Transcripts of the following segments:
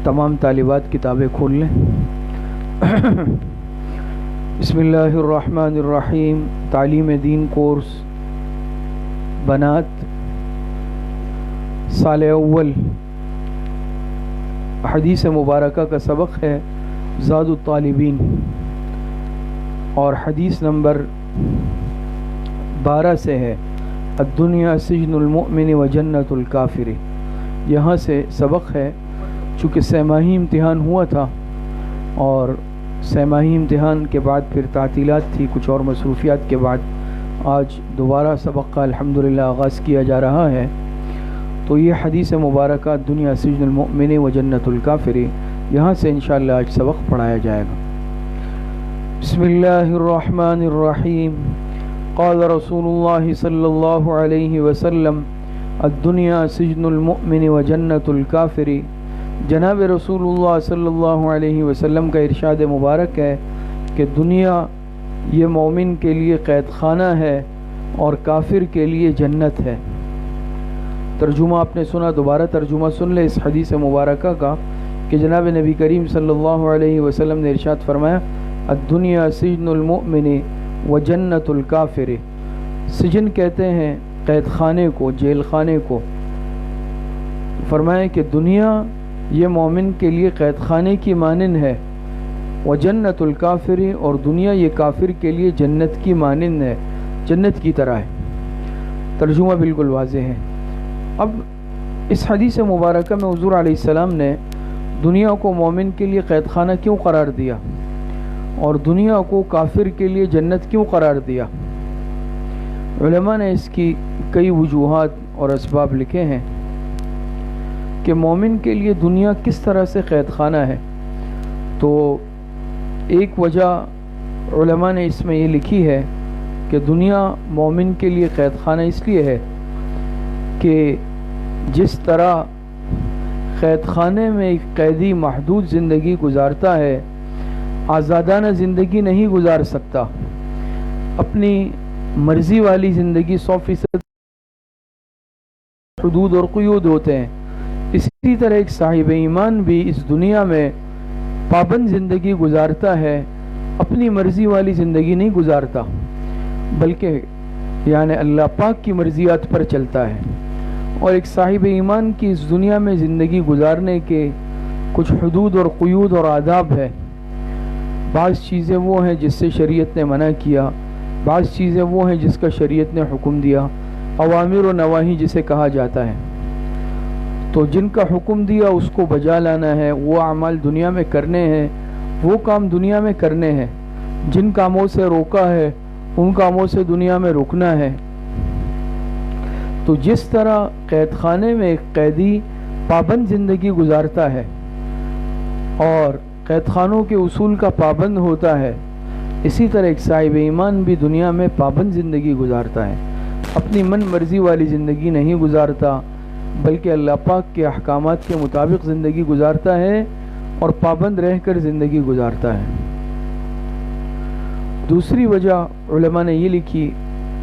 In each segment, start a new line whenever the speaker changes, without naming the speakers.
تمام طالبات کتابیں کھول لیں۔ بسم اللہ الرحمن الرحیم۔ تعلیم دین کورس بنات سال اول، حدیث مبارکہ کا سبق ہے زاد الطالبین، اور حدیث نمبر 12 سے ہے الدنیا سجن المؤمن و جنت الکافر۔ یہاں سے سبق ہے۔ چونکہ سہ ماہی امتحان ہوا تھا اور سہ ماہی امتحان کے بعد پھر تعطیلات تھی، کچھ اور مصروفیات کے بعد آج دوبارہ سبق کا الحمدللہ آغاز کیا جا رہا ہے۔ تو یہ حدیث مبارکہ دنیا سجن المؤمن و جنت الکافر، یہاں سے انشاءاللہ آج سبق پڑھایا جائے گا۔ بسم اللہ الرحمن الرحیم۔ قال رسول اللہ صلی اللہ علیہ وسلم الدنیا سجن المؤمن و جنت الکافر۔ جناب رسول اللہ صلی اللہ علیہ وسلم کا ارشاد مبارک ہے کہ دنیا یہ مومن کے لیے قید خانہ ہے اور کافر کے لیے جنت ہے۔ ترجمہ آپ نے سنا، دوبارہ ترجمہ سن لے اس حدیث مبارکہ کا کہ جناب نبی کریم صلی اللہ علیہ وسلم نے ارشاد فرمایا الدنیا سجن المؤمن و جنت الکافر۔ سجن کہتے ہیں قید خانے کو، جیل خانے کو۔ فرمایا کہ دنیا یہ مومن کے لیے قید خانے کی مانند ہے، و جنت الکافر، اور دنیا یہ کافر کے لیے جنت کی مانند ہے، جنت کی طرح ہے۔ ترجمہ بالکل واضح ہے۔ اب اس حدیث مبارکہ میں حضور علیہ السلام نے دنیا کو مومن کے لیے قید خانہ کیوں قرار دیا اور دنیا کو کافر کے لیے جنت کیوں قرار دیا؟ علماء نے اس کی کئی وجوہات اور اسباب لکھے ہیں کہ مومن کے لیے دنیا کس طرح سے قید خانہ ہے۔ تو ایک وجہ علماء نے اس میں یہ لکھی ہے کہ دنیا مومن کے لیے قید خانہ اس لیے ہے کہ جس طرح قید خانے میں ایک قیدی محدود زندگی گزارتا ہے، آزادانہ زندگی نہیں گزار سکتا، اپنی مرضی والی زندگی 100% حدود اور قیود ہوتے ہیں، اسی طرح ایک صاحب ایمان بھی اس دنیا میں پابند زندگی گزارتا ہے، اپنی مرضی والی زندگی نہیں گزارتا، بلکہ یعنی اللہ پاک کی مرضیات پر چلتا ہے۔ اور ایک صاحب ایمان کی اس دنیا میں زندگی گزارنے کے کچھ حدود اور قیود اور آداب ہے۔ بعض چیزیں وہ ہیں جس سے شریعت نے منع کیا، بعض چیزیں وہ ہیں جس کا شریعت نے حکم دیا، اوامر و نواہی جسے کہا جاتا ہے۔ تو جن کا حکم دیا اس کو بجا لانا ہے، وہ اعمال دنیا میں کرنے ہیں، وہ کام دنیا میں کرنے ہیں۔ جن کاموں سے روکا ہے ان کاموں سے دنیا میں رکنا ہے۔ تو جس طرح قید خانے میں ایک قیدی پابند زندگی گزارتا ہے اور قید خانوں کے اصول کا پابند ہوتا ہے، اسی طرح ایک صاحب ایمان بھی دنیا میں پابند زندگی گزارتا ہے، اپنی من مرضی والی زندگی نہیں گزارتا، بلکہ اللہ پاک کے احکامات کے مطابق زندگی گزارتا ہے اور پابند رہ کر زندگی گزارتا ہے۔ دوسری وجہ علماء نے یہ لکھی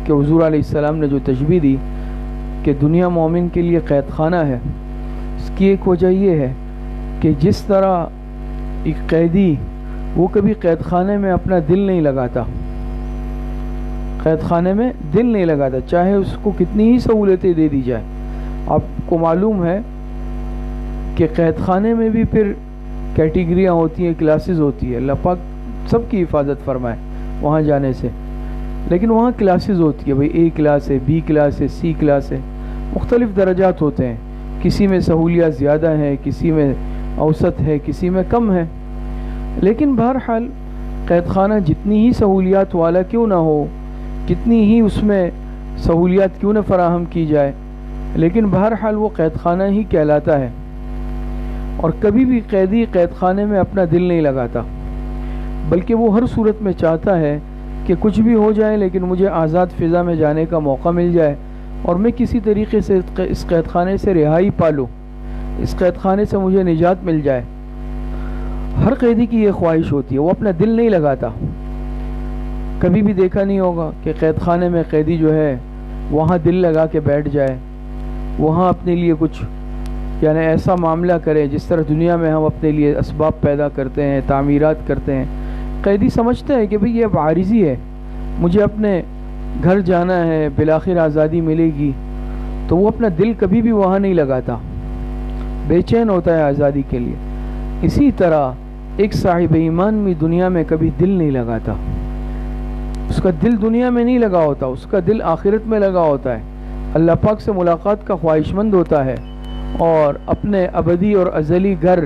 کہ حضور علیہ السلام نے جو تشبیہ دی کہ دنیا مومن کے لیے قید خانہ ہے، اس کی ایک وجہ یہ ہے کہ جس طرح ایک قیدی وہ کبھی قید خانے میں اپنا دل نہیں لگاتا، قید خانے میں دل نہیں لگاتا، چاہے اس کو کتنی ہی سہولتیں دے دی جائے۔ آپ کو معلوم ہے کہ قید خانے میں بھی پھر کیٹیگریاں ہوتی ہیں، کلاسز ہوتی ہے، اللہ پاک سب کی حفاظت فرمائے وہاں جانے سے، لیکن وہاں کلاسز ہوتی ہے، بھئی اے کلاس ہے، بی کلاس ہے، سی کلاس ہے، مختلف درجات ہوتے ہیں، کسی میں سہولیات زیادہ ہیں، کسی میں اوسط ہے، کسی میں کم ہے۔ لیکن بہرحال قید خانہ جتنی ہی سہولیات والا کیوں نہ ہو، کتنی ہی اس میں سہولیات کیوں نہ فراہم کی جائے، لیکن بہرحال وہ قید خانہ ہی کہلاتا ہے۔ اور کبھی بھی قیدی قید خانے میں اپنا دل نہیں لگاتا، بلکہ وہ ہر صورت میں چاہتا ہے کہ کچھ بھی ہو جائے لیکن مجھے آزاد فضا میں جانے کا موقع مل جائے اور میں کسی طریقے سے اس قید خانے سے رہائی پالوں، اس قید خانے سے مجھے نجات مل جائے۔ ہر قیدی کی یہ خواہش ہوتی ہے، وہ اپنا دل نہیں لگاتا۔ کبھی بھی دیکھا نہیں ہوگا کہ قید خانے میں قیدی جو ہے وہاں دل لگا کے بیٹھ جائے، وہاں اپنے لیے کچھ یعنی ایسا معاملہ کرے جس طرح دنیا میں ہم اپنے لیے اسباب پیدا کرتے ہیں، تعمیرات کرتے ہیں۔ قیدی سمجھتا ہے کہ بھئی یہ اب عارضی ہے، مجھے اپنے گھر جانا ہے، بالآخر آزادی ملے گی، تو وہ اپنا دل کبھی بھی وہاں نہیں لگاتا، بے چین ہوتا ہے آزادی کے لیے۔ اسی طرح ایک صاحب ایمان بھی دنیا میں کبھی دل نہیں لگاتا، اس کا دل دنیا میں نہیں لگا ہوتا، اس کا دل آخرت میں لگا ہوتا ہے، اللہ پاک سے ملاقات کا خواہش مند ہوتا ہے، اور اپنے ابدی اور ازلی گھر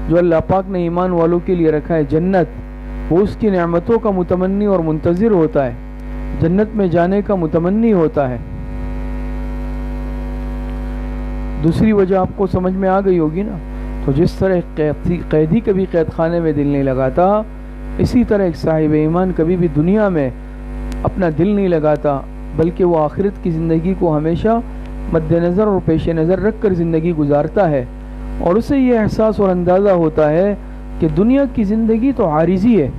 جو اللہ پاک نے ایمان والوں کے لیے رکھا ہے جنت، وہ اس کی نعمتوں کا متمنی اور منتظر ہوتا ہے، جنت میں جانے کا متمنی ہوتا ہے۔ دوسری وجہ آپ کو سمجھ میں آ گئی ہوگی نا، تو جس طرح قیدی کبھی قید خانے میں دل نہیں لگاتا، اسی طرح ایک صاحب ایمان کبھی بھی دنیا میں اپنا دل نہیں لگاتا، بلکہ وہ آخرت کی زندگی کو ہمیشہ مد نظر اور پیش نظر رکھ کر زندگی گزارتا ہے، اور اسے یہ احساس اور اندازہ ہوتا ہے کہ دنیا کی زندگی تو عارضی ہے۔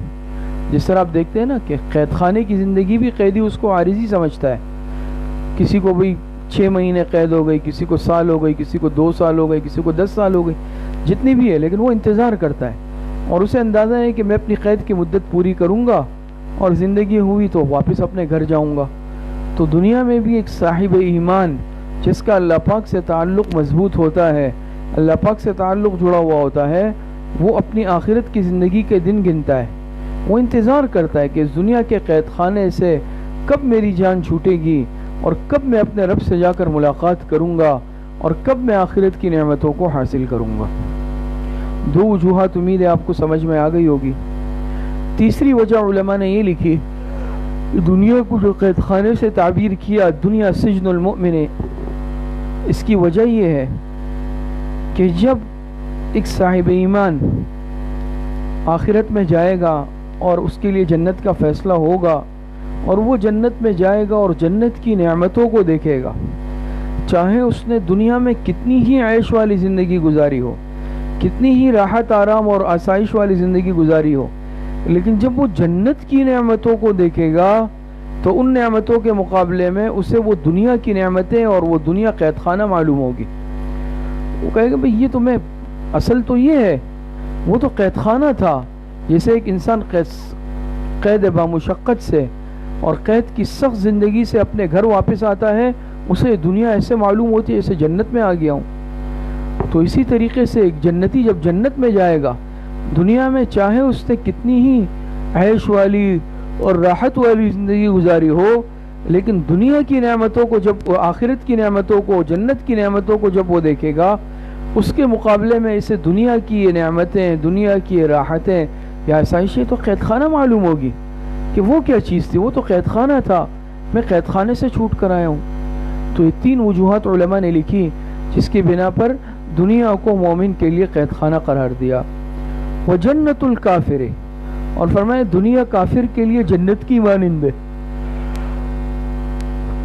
جس طرح آپ دیکھتے ہیں نا کہ قید خانے کی زندگی بھی قیدی اس کو عارضی سمجھتا ہے، کسی کو بھی 6 مہینے قید ہو گئی، کسی کو سال ہو گئی، کسی کو 2 سال ہو گئی، کسی کو 10 سال ہو گئی، جتنی بھی ہے، لیکن وہ انتظار کرتا ہے، اور اسے اندازہ ہے کہ میں اپنی قید کی مدت پوری کروں گا اور زندگی ہوئی تو واپس اپنے گھر جاؤں گا۔ تو دنیا میں بھی ایک صاحب ایمان جس کا اللہ پاک سے تعلق مضبوط ہوتا ہے، اللہ پاک سے تعلق جڑا ہوا ہوتا ہے، وہ اپنی آخرت کی زندگی کے دن گنتا ہے، وہ انتظار کرتا ہے کہ اس دنیا کے قید خانے سے کب میری جان چھوٹے گی، اور کب میں اپنے رب سے جا کر ملاقات کروں گا، اور کب میں آخرت کی نعمتوں کو حاصل کروں گا۔ 2 وجوہات امید ہے آپ کو سمجھ میں آ گئی ہوگی۔ تیسری وجہ علماء نے یہ لکھی، دنیا کو جو قید خانے سے تعبیر کیا، دنیا سجن المؤمن، اس کی وجہ یہ ہے کہ جب ایک صاحب ایمان آخرت میں جائے گا اور اس کے لیے جنت کا فیصلہ ہوگا، اور وہ جنت میں جائے گا اور جنت کی نعمتوں کو دیکھے گا، چاہے اس نے دنیا میں کتنی ہی عیش والی زندگی گزاری ہو، کتنی ہی راحت آرام اور آسائش والی زندگی گزاری ہو، لیکن جب وہ جنت کی نعمتوں کو دیکھے گا تو ان نعمتوں کے مقابلے میں اسے وہ دنیا کی نعمتیں اور وہ دنیا قید خانہ معلوم ہوگی۔ وہ کہے گا بھئی یہ تو میں، اصل تو یہ ہے، وہ تو قید خانہ تھا۔ جیسے ایک انسان قید بامشقت سے اور قید کی سخت زندگی سے اپنے گھر واپس آتا ہے، اسے دنیا ایسے معلوم ہوتی ہے جیسے جنت میں آ گیا ہوں۔ تو اسی طریقے سے ایک جنتی جب جنت میں جائے گا، دنیا میں چاہے اس نے کتنی ہی عیش والی اور راحت والی زندگی گزاری ہو، لیکن دنیا کی نعمتوں کو جب، آخرت کی نعمتوں کو، جنت کی نعمتوں کو جب وہ دیکھے گا، اس کے مقابلے میں اسے دنیا کی یہ نعمتیں، دنیا کی یہ راحتیں یا آسائشیں تو قید خانہ معلوم ہوگی کہ وہ کیا چیز تھی، وہ تو قید خانہ تھا، میں قید خانے سے چھوٹ کر آیا ہوں۔ تو یہ 3 وجوہات علماء نے لکھی جس کی بنا پر دنیا کو مومن کے لیے قید خانہ قرار دیا۔ وجنت الکافر، اور فرمایا دنیا کافر کے لیے جنت کی مانند ہے۔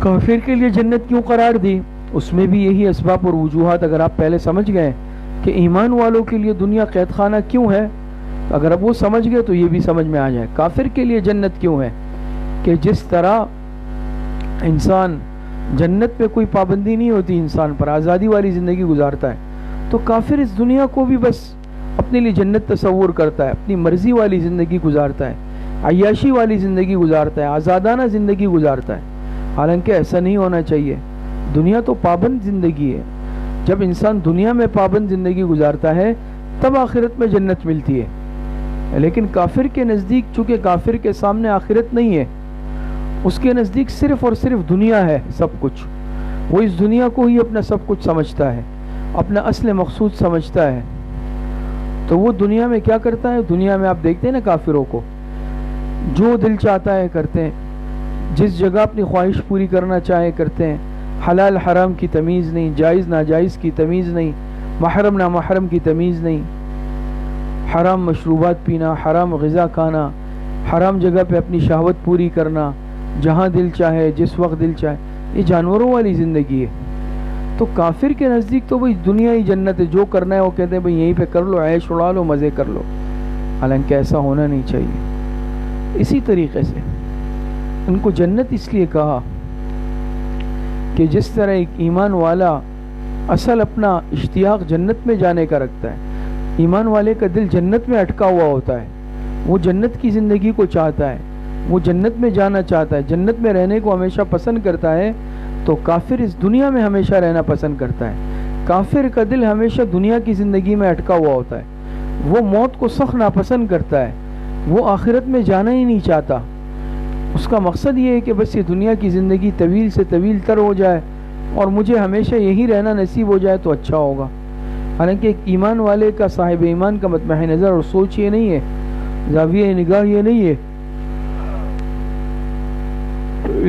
کافر کے لیے جنت کیوں قرار دی؟ اس میں بھی یہی اسباب اور وجوہات اگر آپ پہلے سمجھ گئے کہ ایمان والوں کے لیے دنیا قید خانہ کیوں ہے، اگر اب وہ سمجھ گئے تو یہ بھی سمجھ میں آ جائے کافر کے لیے جنت کیوں ہے۔ کہ جس طرح انسان جنت پہ کوئی پابندی نہیں ہوتی، انسان پر آزادی والی زندگی گزارتا ہے، تو کافر اس دنیا کو بھی بس اپنے لیے جنت تصور کرتا ہے، اپنی مرضی والی زندگی گزارتا ہے، عیاشی والی زندگی گزارتا ہے، آزادانہ زندگی گزارتا ہے، حالانکہ ایسا نہیں ہونا چاہیے۔ دنیا تو پابند زندگی ہے، جب انسان دنیا میں پابند زندگی گزارتا ہے تب آخرت میں جنت ملتی ہے، لیکن کافر کے نزدیک، چونکہ کافر کے سامنے آخرت نہیں ہے، اس کے نزدیک صرف اور صرف دنیا ہے سب کچھ، وہ اس دنیا کو ہی اپنا سب کچھ سمجھتا ہے، اپنا اصل مقصود سمجھتا ہے۔ تو وہ دنیا میں کیا کرتا ہے؟ دنیا میں آپ دیکھتے ہیں نا کافروں کو، جو دل چاہتا ہے کرتے ہیں، جس جگہ اپنی خواہش پوری کرنا چاہے کرتے ہیں، حلال حرام کی تمیز نہیں، جائز ناجائز کی تمیز نہیں، محرم نامحرم کی تمیز نہیں، حرام مشروبات پینا، حرام غذا کھانا، حرام جگہ پہ اپنی شہوت پوری کرنا، جہاں دل چاہے جس وقت دل چاہے، یہ جانوروں والی زندگی ہے۔ تو کافر کے نزدیک تو بھئی دنیا ہی جنت ہے، جو کرنا ہے وہ کہتے ہیں بھئی یہیں پہ کر لو، عیش اڑا لو، مزے کر لو، حالانکہ ایسا ہونا نہیں چاہیے۔ اسی طریقے سے ان کو جنت اس لیے کہا کہ جس طرح ایک ایمان والا اصل اپنا اشتیاق جنت میں جانے کا رکھتا ہے۔ ایمان والے کا دل جنت میں اٹکا ہوا ہوتا ہے، وہ جنت کی زندگی کو چاہتا ہے، وہ جنت میں جانا چاہتا ہے، جنت میں رہنے کو ہمیشہ پسند کرتا ہے۔ تو کافر اس دنیا میں ہمیشہ رہنا پسند کرتا ہے۔ کافر کا دل ہمیشہ دنیا کی زندگی میں اٹکا ہوا ہوتا ہے، وہ موت کو سخت ناپسند کرتا ہے، وہ آخرت میں جانا ہی نہیں چاہتا۔ اس کا مقصد یہ ہے کہ بس یہ دنیا کی زندگی طویل سے طویل تر ہو جائے اور مجھے ہمیشہ یہی رہنا نصیب ہو جائے تو اچھا ہوگا۔ حالانکہ ایک ایمان والے کا، صاحب ایمان کا مطمع نظر اور سوچ یہ نہیں ہے، زاویہ نگاہ یہ نہیں ہے۔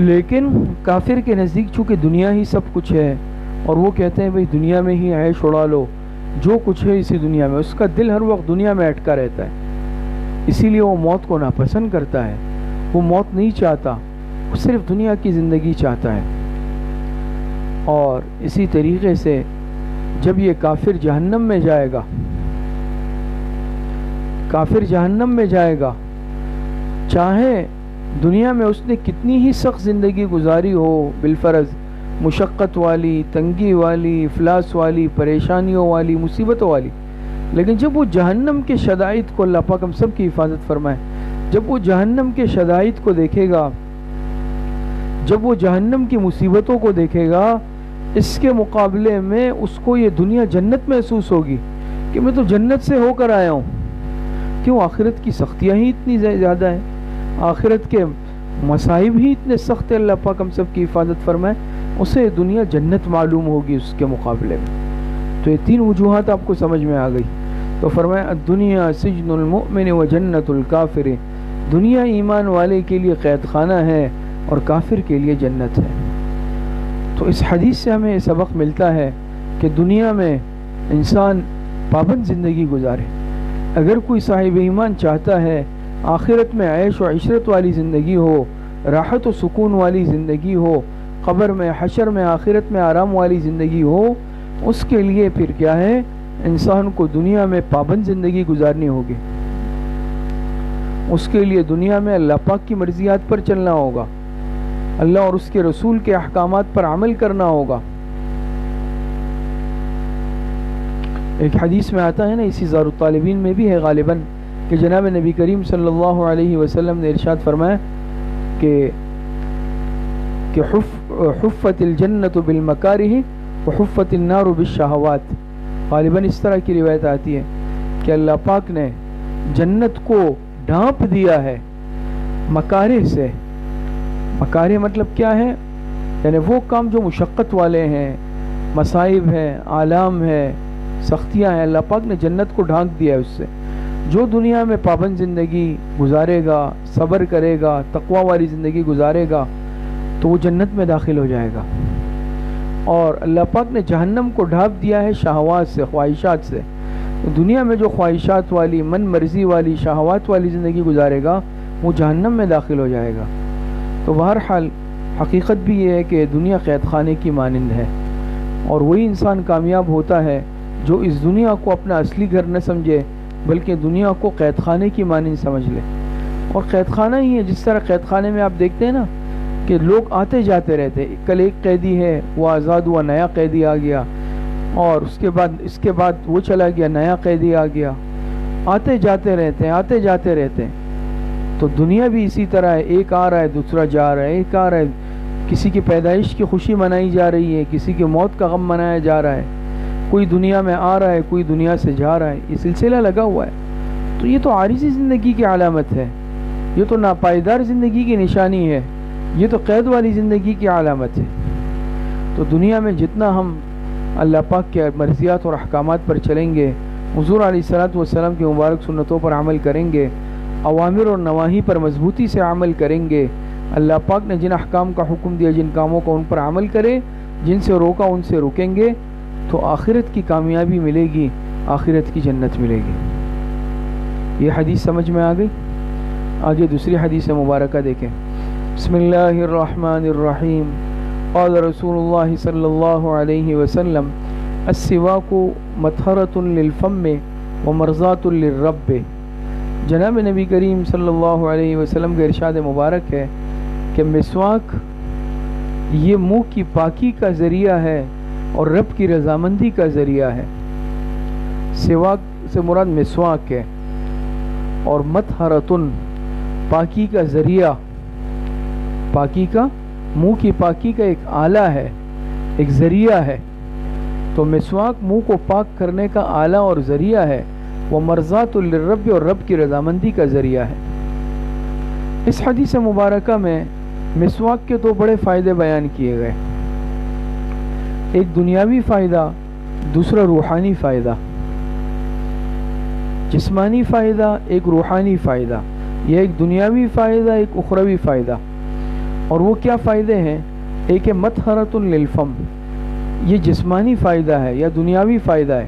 لیکن کافر کے نزدیک چونکہ دنیا ہی سب کچھ ہے اور وہ کہتے ہیں بھئی دنیا میں ہی عیش اڑا لو، جو کچھ ہے اسی دنیا میں، اس کا دل ہر وقت دنیا میں اٹکا رہتا ہے، اسی لیے وہ موت کو ناپسند کرتا ہے، وہ موت نہیں چاہتا، وہ صرف دنیا کی زندگی چاہتا ہے۔ اور اسی طریقے سے جب یہ کافر جہنم میں جائے گا، کافر جہنم میں جائے گا، چاہے دنیا میں اس نے کتنی ہی سخت زندگی گزاری ہو، بالفرض مشقت والی، تنگی والی، افلاس والی، پریشانیوں والی، مصیبتوں والی، لیکن جب وہ جہنم کے شدائد کو، اللہ پاک ہم سب کی حفاظت فرمائے، جب وہ جہنم کے شدائد کو دیکھے گا، جب وہ جہنم کی مصیبتوں کو دیکھے گا، اس کے مقابلے میں اس کو یہ دنیا جنت محسوس ہوگی کہ میں تو جنت سے ہو کر آیا ہوں۔ کیوں؟ آخرت کی سختیاں ہی اتنی زیادہ ہیں، آخرت کے مصائب ہی اتنے سخت ہیں، اللہ پاک ہم سب کی حفاظت فرمائے، اسے دنیا جنت معلوم ہوگی اس کے مقابلے میں۔ تو یہ تین وجوہات آپ کو سمجھ میں آ گئی۔ تو فرمایا الدنیا سجن المؤمن و جنت الکافر، دنیا ایمان والے کے لیے قید خانہ ہے اور کافر کے لیے جنت ہے۔ تو اس حدیث سے ہمیں یہ سبق ملتا ہے کہ دنیا میں انسان پابند زندگی گزارے۔ اگر کوئی صاحب ایمان چاہتا ہے آخرت میں عیش و عشرت والی زندگی ہو، راحت و سکون والی زندگی ہو، قبر میں، حشر میں، آخرت میں آرام والی زندگی ہو، اس کے لیے پھر کیا ہے؟ انسان کو دنیا میں پابند زندگی گزارنی ہوگی، اس کے لیے دنیا میں اللہ پاک کی مرضیات پر چلنا ہوگا، اللہ اور اس کے رسول کے احکامات پر عمل کرنا ہوگا۔ ایک حدیث میں آتا ہے نا، اسی زار الطالبین میں بھی ہے غالباً، کہ جناب نبی کریم صلی اللہ علیہ وسلم نے ارشاد فرمایا کہ حفت الجنت بالمکارہ وحفت النار بالشہوات۔ غالباً اس طرح کی روایت آتی ہے کہ اللہ پاک نے جنت کو ڈھانپ دیا ہے مکارہ سے۔ مکارہ مطلب کیا ہے؟ یعنی وہ کام جو مشقت والے ہیں، مصائب ہیں، آلام ہے، سختیاں ہیں، اللہ پاک نے جنت کو ڈھانک دیا ہے اس سے۔ جو دنیا میں پابند زندگی گزارے گا، صبر کرے گا، تقوی والی زندگی گزارے گا، تو وہ جنت میں داخل ہو جائے گا۔ اور اللہ پاک نے جہنم کو ڈھانپ دیا ہے شہوات سے، خواہشات سے۔ دنیا میں جو خواہشات والی، من مرضی والی، شہوات والی زندگی گزارے گا، وہ جہنم میں داخل ہو جائے گا۔ تو بہرحال حقیقت بھی یہ ہے کہ دنیا قید خانے کی مانند ہے، اور وہی انسان کامیاب ہوتا ہے جو اس دنیا کو اپنا اصلی گھر نہ سمجھے بلکہ دنیا کو قید خانے کی مانند سمجھ لے۔ اور قید خانہ ہی ہے، جس طرح قید خانے میں آپ دیکھتے ہیں نا کہ لوگ آتے جاتے رہتے، کل ایک قیدی ہے وہ آزاد ہوا، نیا قیدی آ گیا، اور اس کے بعد وہ چلا گیا، نیا قیدی آ گیا، آتے جاتے رہتے ہیں، آتے جاتے رہتے ہیں۔ تو دنیا بھی اسی طرح ہے، ایک آ رہا ہے دوسرا جا رہا ہے، ایک آ رہا ہے، کسی کی پیدائش کی خوشی منائی جا رہی ہے، کسی کی موت کا غم منایا جا رہا ہے، کوئی دنیا میں آ رہا ہے، کوئی دنیا سے جا رہا ہے، یہ سلسلہ لگا ہوا ہے۔ تو یہ تو عارضی زندگی کی علامت ہے، یہ تو ناپائیدار زندگی کی نشانی ہے، یہ تو قید والی زندگی کی علامت ہے۔ تو دنیا میں جتنا ہم اللہ پاک کے مرضیات اور احکامات پر چلیں گے، حضور علیہ الصلوۃ والسلام کی مبارک سنتوں پر عمل کریں گے، اوامر اور نواہی پر مضبوطی سے عمل کریں گے، اللہ پاک نے جن احکام کا حکم دیا، جن کاموں کا ان پر عمل کرے، جن سے روکا ان سے رکیں گے، تو آخرت کی کامیابی ملے گی، آخرت کی جنت ملے گی۔ یہ حدیث سمجھ میں آ گئی؟ آگے دوسری حدیث مبارکہ دیکھیں۔ بسم اللہ الرحمن الرحیم۔ قال رسول اللہ صلی اللہ علیہ وسلم السواک مطہرۃ للفم ومرضاۃ للرب۔ جناب نبی کریم صلی اللہ علیہ وسلم کا ارشاد مبارک ہے کہ مسواک یہ منہ کی پاکی کا ذریعہ ہے اور رب کی رضامندی کا ذریعہ ہے۔ سواک سے مراد مسواک ہے، اور مطہرتن پاکی کا ذریعہ، پاکی کا منہ کی پاکی کا ایک آلہ ہے، ایک ذریعہ ہے۔ تو مسواک منہ کو پاک کرنے کا آلہ اور ذریعہ ہے، وہ مرضات للرب، اور رب کی رضامندی کا ذریعہ ہے۔ اس حدیث مبارکہ میں مسواک کے دو بڑے فائدے بیان کیے گئے، ایک دنیاوی فائدہ، دوسرا روحانی فائدہ۔ جسمانی فائدہ، ایک روحانی فائدہ، یہ ایک دنیاوی فائدہ، ایک اخروی فائدہ۔ اور وہ کیا فائدے ہیں؟ ایک ہے مطہرۃ للفم، یہ جسمانی فائدہ ہے یا دنیاوی فائدہ ہے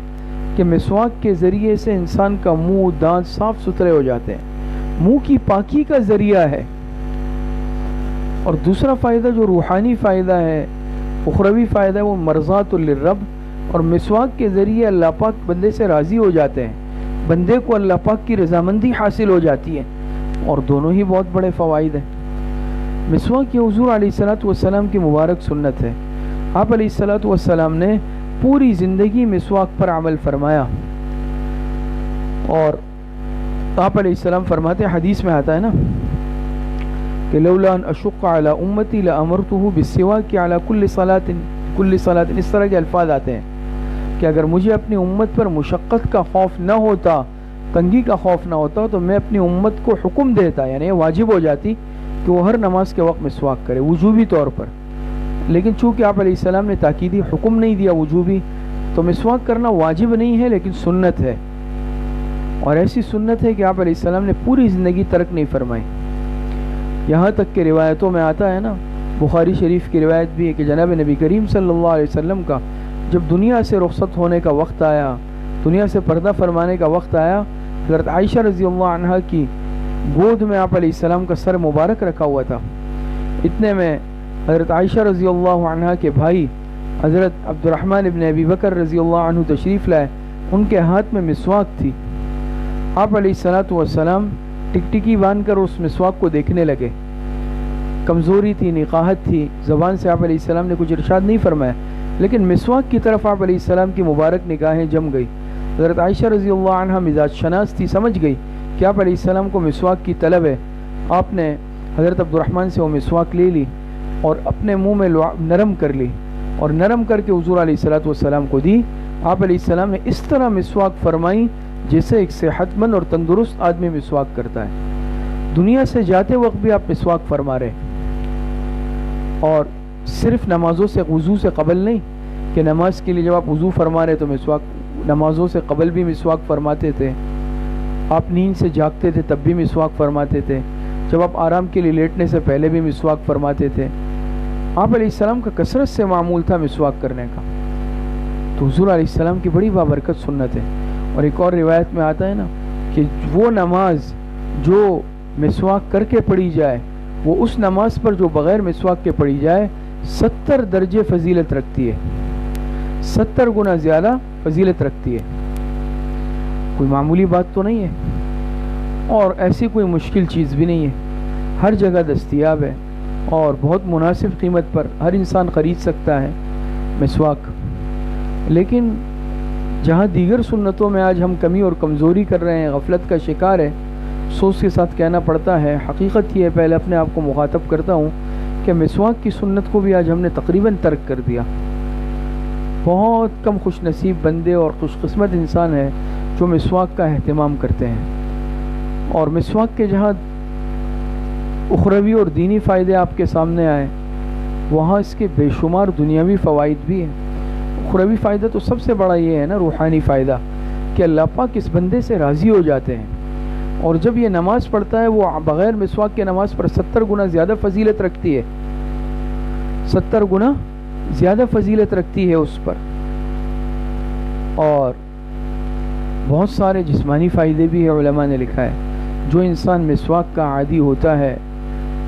کہ مسواک کے ذریعے سے انسان کا منہ دانت صاف ستھرے ہو جاتے ہیں، منہ کی پاکی کا ذریعہ ہے۔ اور دوسرا فائدہ جو روحانی فائدہ ہے، اخروی فائدہ ہے، وہ مرضات للرب، اور مسواک کے ذریعے اللہ پاک بندے سے راضی ہو جاتے ہیں، بندے کو اللہ پاک کی رضامندی حاصل ہو جاتی ہے، اور دونوں ہی بہت بڑے فوائد ہیں۔ مسواک یہ حضور علیہ الصلوۃ والسلام کی مبارک سنت ہے۔ آپ علیہ الصلوۃ والسلام نے پوری زندگی مسواک پر عمل فرمایا، اور آپ علیہ السلام فرماتے ہیں، حدیث میں آتا ہے نا کہ لولا ان اشق علی امتی لامرته بالسواک علی کل صلاۃ، اس طرح کے الفاظ آتے ہیں کہ اگر مجھے اپنی امت پر مشقت کا خوف نہ ہوتا، تنگی کا خوف نہ ہوتا، تو میں اپنی امت کو حکم دیتا، یعنی واجب ہو جاتی کہ وہ ہر نماز کے وقت مسواک کرے وجوبی طور پر۔ لیکن چونکہ آپ علیہ السلام نے تاکیدی حکم نہیں دیا وجوبی، تو مسواک کرنا واجب نہیں ہے لیکن سنت ہے، اور ایسی سنت ہے کہ آپ علیہ السلام نے پوری زندگی ترک نہیں فرمائی۔ یہاں تک کہ روایتوں میں آتا ہے نا، بخاری شریف کی روایت بھی ہے کہ جناب نبی کریم صلی اللہ علیہ وسلم کا جب دنیا سے رخصت ہونے کا وقت آیا، دنیا سے پردہ فرمانے کا وقت آیا، حضرت عائشہ رضی اللہ عنہا کی گود میں آپ علیہ السلام کا سر مبارک رکھا ہوا تھا۔ اتنے میں حضرت عائشہ رضی اللہ عنہا کے بھائی حضرت عبد الرحمن ابن ابی بکر رضی اللہ عنہ تشریف لائے، ان کے ہاتھ میں مسواک تھی۔ آپ علیہ الصلوۃ والسلام ٹکٹکی باندھ کر اس مسواک کو دیکھنے لگے۔ کمزوری تھی، نقاہت تھی، زبان سے آپ علیہ السلام نے کچھ ارشاد نہیں فرمایا، لیکن مسواک کی طرف آپ علیہ السلام کی مبارک نگاہیں جم گئی۔ حضرت عائشہ رضی اللہ عنہ مزاج شناس تھی، سمجھ گئی کہ آپ علیہ السلام کو مسواک کی طلب ہے۔ آپ نے حضرت عبد الرحمن سے وہ مسواک لے لی اور اپنے منہ میں نرم کر لی، اور نرم کر کے حضور علیہ الصلوۃ والسلام کو دی۔ آپ علیہ السلام نے اس طرح مسواک فرمائی جیسے ایک صحت مند اور تندرست آدمی مسواک کرتا ہے۔ دنیا سے جاتے وقت بھی آپ مسواک فرما رہے، اور صرف نمازوں سے وضو سے قبل نہیں کہ نماز کے لیے جب آپ وضو فرما رہے تو مسواک، نمازوں سے قبل بھی مسواک فرماتے تھے، آپ نیند سے جاگتے تھے تب بھی مسواک فرماتے تھے، جب آپ آرام کے لیے لیٹنے سے پہلے بھی مسواک فرماتے تھے۔ آپ علیہ السلام کا کثرت سے معمول تھا مسواک کرنے کا، تو حضور علیہ السلام کی بڑی بابرکت سنت ہے۔ اور ایک اور روایت میں آتا ہے نا کہ وہ نماز جو مسواک کر کے پڑھی جائے، وہ اس نماز پر جو بغیر مسواک کے پڑھی جائے 70 درجے فضیلت رکھتی ہے، 70 گنا زیادہ فضیلت رکھتی ہے۔ کوئی معمولی بات تو نہیں ہے، اور ایسی کوئی مشکل چیز بھی نہیں ہے، ہر جگہ دستیاب ہے، اور بہت مناسب قیمت پر ہر انسان خرید سکتا ہے مسواک۔ لیکن جہاں دیگر سنتوں میں آج ہم کمی اور کمزوری کر رہے ہیں، غفلت کا شکار ہے، افسوس کے ساتھ کہنا پڑتا ہے، حقیقت یہ ہے، پہلے اپنے آپ کو مخاطب کرتا ہوں کہ مسواک کی سنت کو بھی آج ہم نے تقریباً ترک کر دیا۔ بہت کم خوش نصیب بندے اور خوش قسمت انسان ہیں جو مسواک کا اہتمام کرتے ہیں، اور مسواک کے جہاں اخروی اور دینی فائدے آپ کے سامنے آئے، وہاں اس کے بے شمار دنیاوی فوائد بھی ہیں۔ اخروی فائدہ تو سب سے بڑا یہ ہے نا، روحانی فائدہ، کہ اللہ پاک اس بندے سے راضی ہو جاتے ہیں، اور جب یہ نماز پڑھتا ہے وہ بغیر مسواک کے نماز پر 70 گنا زیادہ فضیلت رکھتی ہے، 70 گنا زیادہ فضیلت رکھتی ہے اس پر۔ اور بہت سارے جسمانی فائدے بھی ہے، علماء نے لکھا ہے، جو انسان مسواک کا عادی ہوتا ہے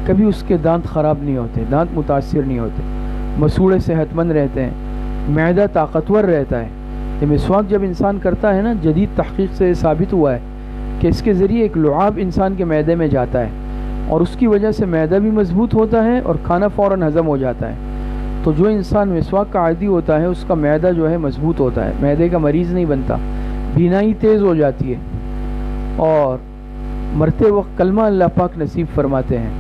کبھی اس کے دانت خراب نہیں ہوتے، دانت متاثر نہیں ہوتے، مسوڑے صحت مند رہتے ہیں، معدہ طاقتور رہتا ہے۔ یہ مسواک جب انسان کرتا ہے نا، جدید تحقیق سے ثابت ہوا ہے کہ اس کے ذریعے ایک لعاب انسان کے معدے میں جاتا ہے، اور اس کی وجہ سے معدہ بھی مضبوط ہوتا ہے اور کھانا فوراً ہضم ہو جاتا ہے۔ تو جو انسان مسواک کا عادی ہوتا ہے اس کا معدہ جو ہے مضبوط ہوتا ہے، معدے کا مریض نہیں بنتا، بینائی تیز ہو جاتی ہے، اور مرتے وقت کلمہ اللہ پاک نصیب فرماتے ہیں۔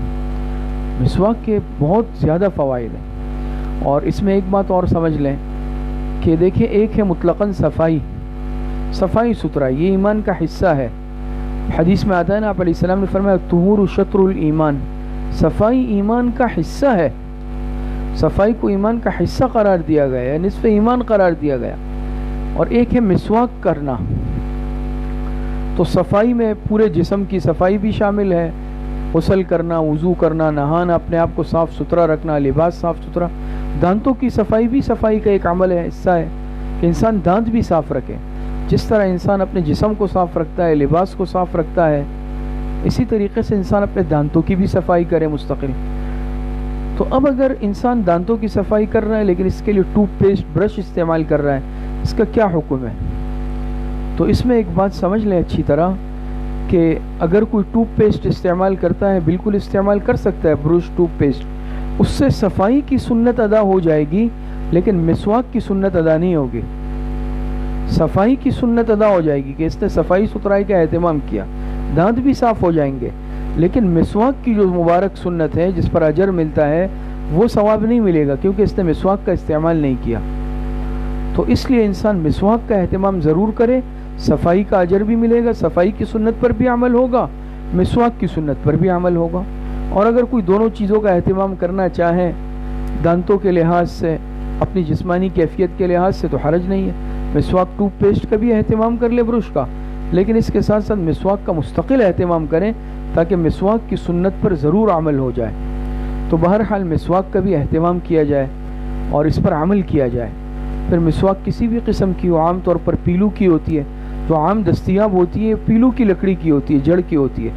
مسواک کے بہت زیادہ فوائد ہیں، اور اس میں ایک بات اور سمجھ لیں کہ دیکھیں، ایک ہے مطلقاً صفائی ستھرائی، یہ ایمان کا حصہ ہے۔ حدیث میں آتا ہے نا، آپ علیہ السلام نے فرمایا طہور شطر الایمان، صفائی ایمان کا حصہ ہے، صفائی کو ایمان کا حصہ قرار دیا گیا ہے، نصف ایمان قرار دیا گیا۔ اور ایک ہے مسواک کرنا، تو صفائی میں پورے جسم کی صفائی بھی شامل ہے، غسل کرنا، وضو کرنا، نہانا، اپنے آپ کو صاف ستھرا رکھنا، لباس صاف ستھرا۔ دانتوں کی صفائی بھی صفائی کا ایک عمل ہے، حصہ ہے کہ انسان دانت بھی صاف رکھے۔ جس طرح انسان اپنے جسم کو صاف رکھتا ہے، لباس کو صاف رکھتا ہے، اسی طریقے سے انسان اپنے دانتوں کی بھی صفائی کرے مستقل۔ تو اب اگر انسان دانتوں کی صفائی کر رہا ہے لیکن اس کے لیے ٹوتھ پیسٹ، برش استعمال کر رہا ہے، اس کا کیا حکم ہے؟ تو اس میں ایک بات سمجھ لیں اچھی طرح کہ اگر کوئی ٹوتھ پیسٹ استعمال کرتا ہے، بالکل استعمال کر سکتا ہے برش، ٹوتھ پیسٹ، اس سے صفائی کی سنت ادا ہو جائے گی، لیکن مسواک کی سنت ادا نہیں ہوگی۔ صفائی کی سنت ادا ہو جائے گی کہ اس نے صفائی ستھرائی کا اہتمام کیا، دانت بھی صاف ہو جائیں گے، لیکن مسواک کی جو مبارک سنت ہے جس پر اجر ملتا ہے، وہ ثواب نہیں ملے گا، کیونکہ اس نے مسواک کا استعمال نہیں کیا۔ تو اس لیے انسان مسواک کا اہتمام ضرور کرے، صفائی کا اجر بھی ملے گا، صفائی کی سنت پر بھی عمل ہوگا، مسواک کی سنت پر بھی عمل ہوگا۔ اور اگر کوئی دونوں چیزوں کا اہتمام کرنا چاہے، دانتوں کے لحاظ سے، اپنی جسمانی کیفیت کے لحاظ سے، تو حرج نہیں ہے، مسواک ٹوتھ پیسٹ کا بھی اہتمام کر لے، برش کا، لیکن اس کے ساتھ ساتھ مسواک کا مستقل اہتمام کریں تاکہ مسواک کی سنت پر ضرور عمل ہو جائے۔ تو بہرحال مسواک کا بھی اہتمام کیا جائے اور اس پر عمل کیا جائے۔ پھر مسواک کسی بھی قسم کی ہو، عام طور پر پیلو کی ہوتی ہے، جو عام دستیاب ہوتی ہے پیلو کی لکڑی کی ہوتی ہے، جڑ کی ہوتی ہے،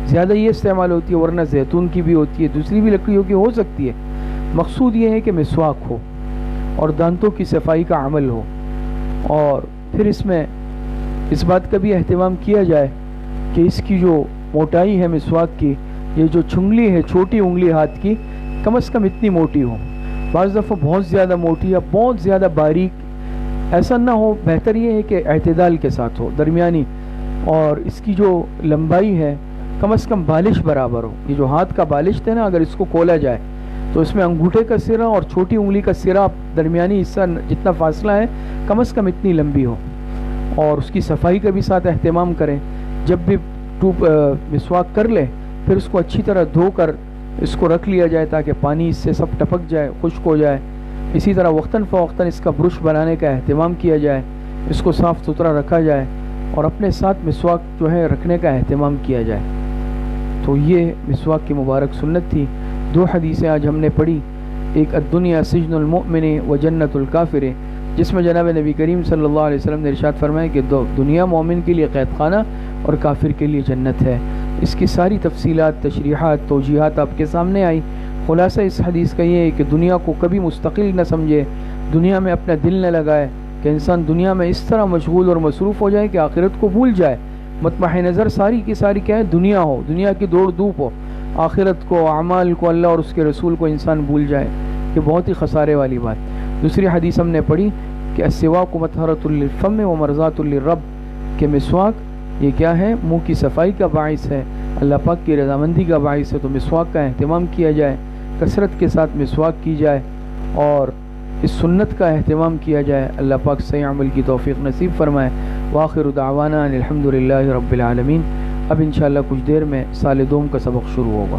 زیادہ یہ استعمال ہوتی ہے، ورنہ زیتون کی بھی ہوتی ہے، دوسری بھی لکڑیوں کی ہو سکتی ہے۔ مقصود یہ ہے کہ مسواک ہو اور دانتوں کی صفائی کا عمل ہو، اور پھر اس میں اس بات کا بھی اہتمام کیا جائے کہ اس کی جو موٹائی ہے مسواک کی، یہ جو چنگلی ہے، چھوٹی انگلی ہاتھ کی، کم از کم اتنی موٹی ہو، بعض دفعہ بہت زیادہ موٹی یا بہت زیادہ باریک ایسا نہ ہو، بہتر یہ ہے کہ اعتدال کے ساتھ ہو، درمیانی، اور اس کی جو لمبائی ہے کم از کم بالش برابر ہو۔ یہ جو ہاتھ کا بالش ہے نا، اگر اس کو کھولا جائے تو اس میں انگوٹھے کا سرا اور چھوٹی انگلی کا سرا، درمیانی حصہ جتنا فاصلہ ہے کم از کم اتنی لمبی ہو، اور اس کی صفائی کا بھی ساتھ اہتمام کریں۔ جب بھی مسواک کر لے پھر اس کو اچھی طرح دھو کر اس کو رکھ لیا جائے تاکہ پانی اس سے سب ٹپک جائے، خشک ہو جائے۔ اسی طرح وقتاً فوقتاً اس کا برش بنانے کا اہتمام کیا جائے، اس کو صاف ستھرا رکھا جائے، اور اپنے ساتھ مسواک جو ہے رکھنے کا اہتمام کیا جائے۔ تو یہ مسواک کی مبارک سنت تھی۔ دو حدیثیں آج ہم نے پڑھی، ایک الدنیا سجن المؤمن و جنت الکافر، جس میں جناب نبی کریم صلی اللہ علیہ وسلم نے ارشاد فرمایا کہ دنیا مومن کے لیے قید خانہ اور کافر کے لیے جنت ہے۔ اس کی ساری تفصیلات، تشریحات، توجیحات آپ کے سامنے آئی۔ خلاصہ اس حدیث کا یہ ہے کہ دنیا کو کبھی مستقل نہ سمجھے، دنیا میں اپنا دل نہ لگائے، کہ انسان دنیا میں اس طرح مشغول اور مصروف ہو جائے کہ آخرت کو بھول جائے۔ مطمح نظر ساری کی ساری کیا ہے؟ دنیا ہو، دنیا کی دوڑ دھوپ ہو، آخرت کو، اعمال کو، اللہ اور اس کے رسول کو انسان بھول جائے، یہ بہت ہی خسارے والی بات۔ دوسری حدیث ہم نے پڑھی کہ السواک مطہرۃ للفم و مرضات للرب، کہ مسواک یہ کیا ہے؟ منہ کی صفائی کا باعث ہے، اللہ پاک کی رضامندی کا باعث ہے۔ تو مسواک کا اہتمام کیا جائے، کثرت کے ساتھ مسواک کی جائے اور اس سنت کا اہتمام کیا جائے۔ اللہ پاک صحیح عمل کی توفیق نصیب فرمائے۔ وآخر دعوانا الحمدللہ رب العالمین۔ اب انشاءاللہ کچھ دیر میں سال دوم کا سبق شروع ہوگا۔